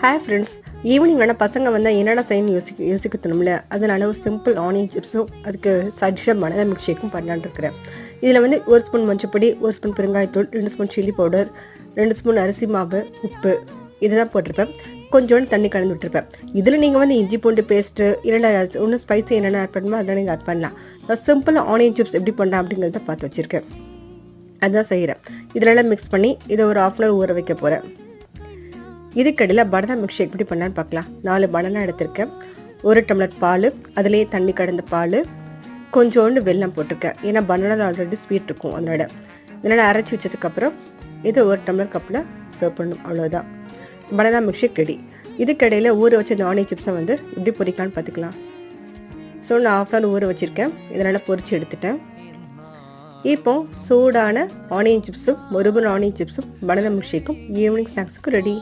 Hi friends, evening வேணால் பசங்க வந்தால் என்னென்ன செய்யணும்னு யோசிக்க தோணும்ல. அதனால ஒரு சிம்பிள் ஆனியன் சிப்ஸும் அதுக்கு சைடிஷாக பனானா மில்க் ஷேக்கும் பண்ணலான்னு இருக்கிறேன். இதில் வந்து 1 ஸ்பூன் மஞ்சப்பொடி, 1 ஸ்பூன் பெருங்காயத்தூள், 2 ஸ்பூன் சில்லி பவுடர், 2 ஸ்பூன் அரிசி மாவு, உப்பு இதுதான் போட்டிருப்பேன். கொஞ்சோண்டு தண்ணி கலந்து விட்டுருப்பேன். இதில் நீங்கள் வந்து இஞ்சி பூண்டு பேஸ்ட்டு இல்லைன்னா இன்னும் ஸ்பைசி என்னென்ன ஆட் பண்ணுமோ அதெல்லாம் நீங்கள் ஆட் பண்ணலாம். நான் சிம்பிளாக ஆனியன் சிப்ஸ் எப்படி பண்ணலாம் அப்படிங்கிறத பார்த்து வச்சுருக்கேன். அதுதான் செய்கிறேன். இதிலெல்லாம் மிக்ஸ் பண்ணி இதை ஒரு 1/2 hour ஊற வைக்க போகிறேன். இதுக்கடையில் பனானா மில்க் ஷேக் எப்படி பண்ணலான்னு பார்க்கலாம். 4 பனானா எடுத்திருக்கேன், 1 டம்ளர் பால், அதுலேயே தண்ணி கலந்த பால், கொஞ்சோண்டு வெல்லம் போட்டிருக்கேன். ஏன்னா பனானா ஆல்ரெடி ஸ்வீட் இருக்கும் அதனால. இதனால் அரைச்சி வச்சதுக்கப்புறம் இது 1 டம்ளர் கப்பில் சர்வ் பண்ணணும். அவ்வளோதான், பனானா மில்க் ஷேக் ரெடி. இதுக்கடையில் ஊற வச்ச இந்த ஆனியன் சிப்ஸை வந்து எப்படி பொரிக்கலான்னு பார்த்துக்கலாம். ஸோ நான் 1/2 hour ஊற வச்சுருக்கேன். இதனால் பொரித்து எடுத்துட்டேன். இப்போ சூடான ஆனியன் சிப்ஸும், மொறுபுன் ஆனியன் சிப்ஸும், பனானா மில்க் ஷேக்கும் ஈவினிங் ஸ்நாக்ஸுக்கு ரெடி.